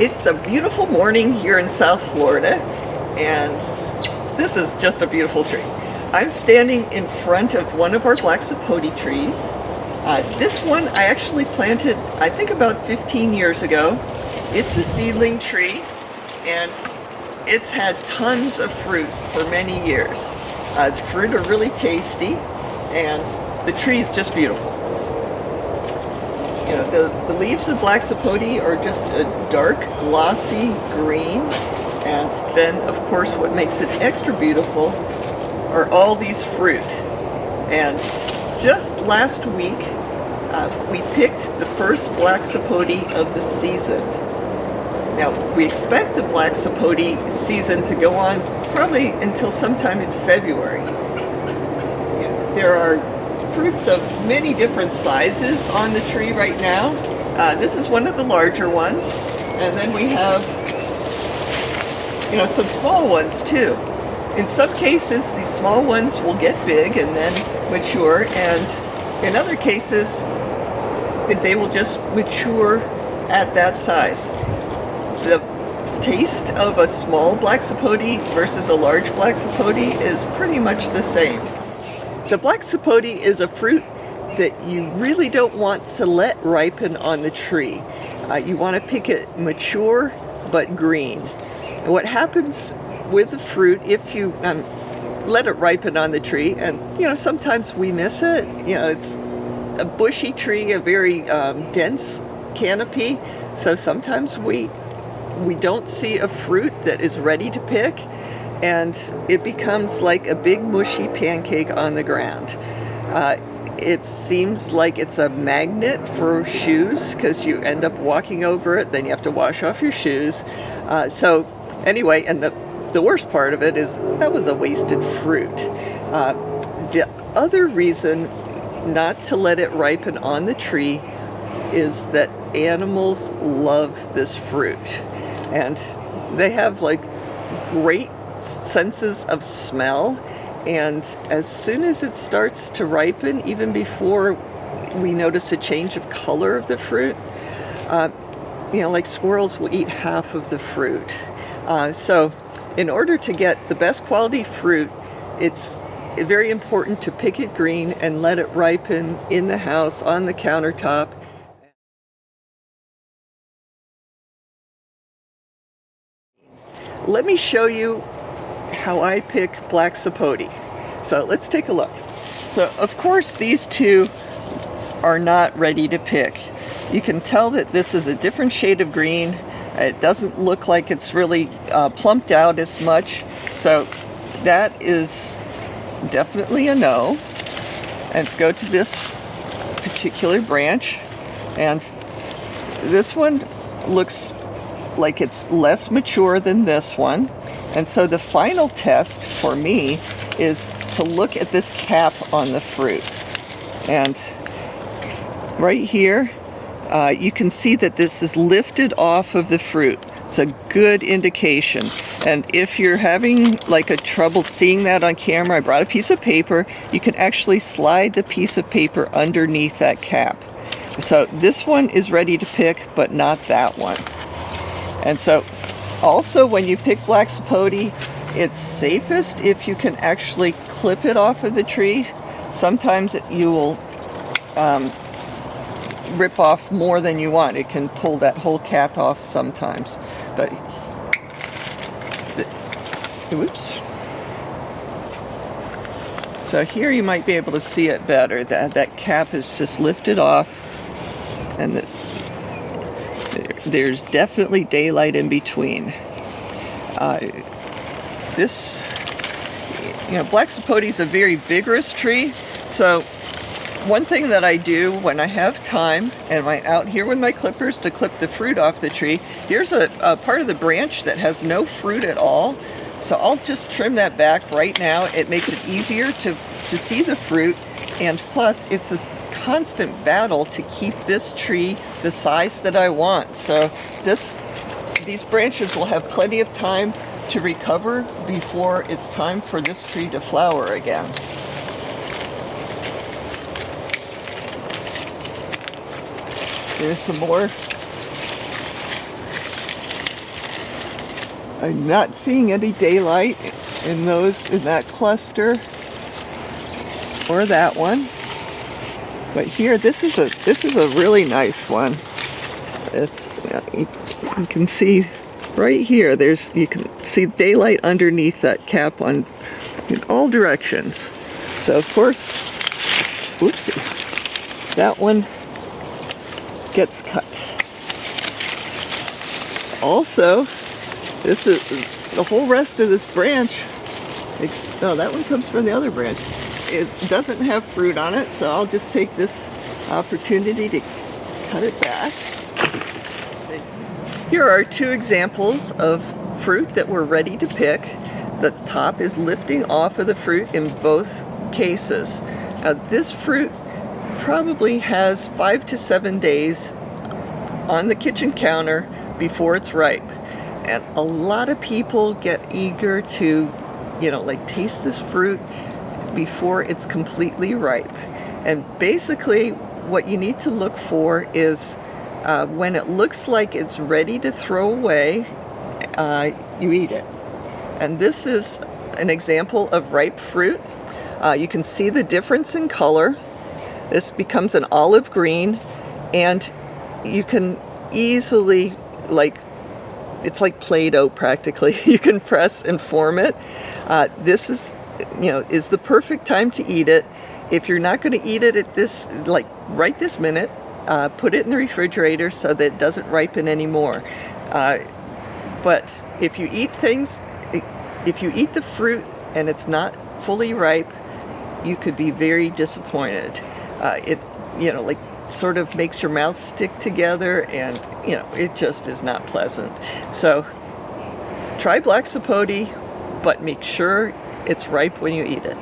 It's a beautiful morning here in South Florida, and this is just a beautiful tree. I'm standing in front of one of our black sapote trees. This one I actually planted, I think about 15 years ago. It's a seedling tree, and it's had tons of fruit for many years. Its fruit are really tasty, and the tree is just beautiful. You know, the leaves of black sapote are just a dark, glossy green, and then, of course, what makes it extra beautiful are all these fruit. And just last week, we picked the first black sapote of the season. Now, we expect the black sapote season to go on probably until sometime in February. There are fruits of many different sizes on the tree right now. This is one of the larger ones, and then we have, some small ones too. In some cases, these small ones will get big and then mature, and in other cases, they will just mature at that size. The taste of a small black sapote versus a large black sapote is pretty much the same. So black sapote is a fruit that you really don't want to let ripen on the tree. You want to pick it mature but green. And what happens with the fruit if you let it ripen on the tree, and sometimes we miss it. It's a bushy tree, a very dense canopy, so sometimes we don't see a fruit that is ready to pick, and it becomes like a big mushy pancake on the ground. It seems like it's a magnet for shoes because you end up walking over it, then you have to wash off your shoes. So anyway, and the worst part of it is that was a wasted fruit. The other reason not to let it ripen on the tree is that animals love this fruit, and they have like great senses of smell, and as soon as it starts to ripen, even before we notice a change of color of the fruit, like squirrels will eat half of the fruit. So in order to get the best quality fruit, it's very important to pick it green and let it ripen in the house on the countertop. Let me show you how I pick black sapote. So let's take a look. So of course these two are not ready to pick. You can tell that this is a different shade of green. It doesn't look like it's really plumped out as much. So that is definitely a no. And let's go to this particular branch. And this one looks like it's less mature than this one. And so the final test for me is to look at this cap on the fruit. And right here, you can see that this is lifted off of the fruit. It's a good indication. And if you're having like a trouble seeing that on camera, I brought a piece of paper. You can actually slide the piece of paper underneath that cap. So this one is ready to pick, but not that one. And so also when you pick black sapote, it's safest if you can actually clip it off of the tree. Sometimes you will rip off more than you want. It can pull that whole cap off sometimes. But oops. So here you might be able to see it better. That cap is just lifted off, and there's definitely daylight in between. This, black sapote is a very vigorous tree, so one thing that I do when I have time and I'm out here with my clippers to clip the fruit off the tree, here's a part of the branch that has no fruit at all, so I'll just trim that back right now. It makes it easier to see the fruit, and plus it's a constant battle to keep this tree the size that I want. So these branches will have plenty of time to recover before it's time for this tree to flower again. There's some more I'm not seeing any daylight in that cluster or that one. But here, this is a really nice one. You can see right here, you can see daylight underneath that cap in all directions. So of course, oopsie, that one gets cut. Also, this is the whole rest of this branch. Oh, that one comes from the other branch. It doesn't have fruit on it, so I'll just take this opportunity to cut it back. Here are two examples of fruit that we're ready to pick. The top is lifting off of the fruit in both cases. Now, this fruit probably has 5 to 7 days on the kitchen counter before it's ripe. And a lot of people get eager to, taste this fruit before it's completely ripe. And basically what you need to look for is when it looks like it's ready to throw away, you eat it. And this is an example of ripe fruit. You can see the difference in color. This becomes an olive green, and you can easily, it's like Play-Doh practically. You can press and form it. This is the perfect time to eat it. If you're not going to eat it at right this minute, put it in the refrigerator so that it doesn't ripen anymore. But if you eat the fruit and it's not fully ripe, you could be very disappointed. It sort of makes your mouth stick together, and it just is not pleasant. So try black sapote, but make sure it's ripe when you eat it.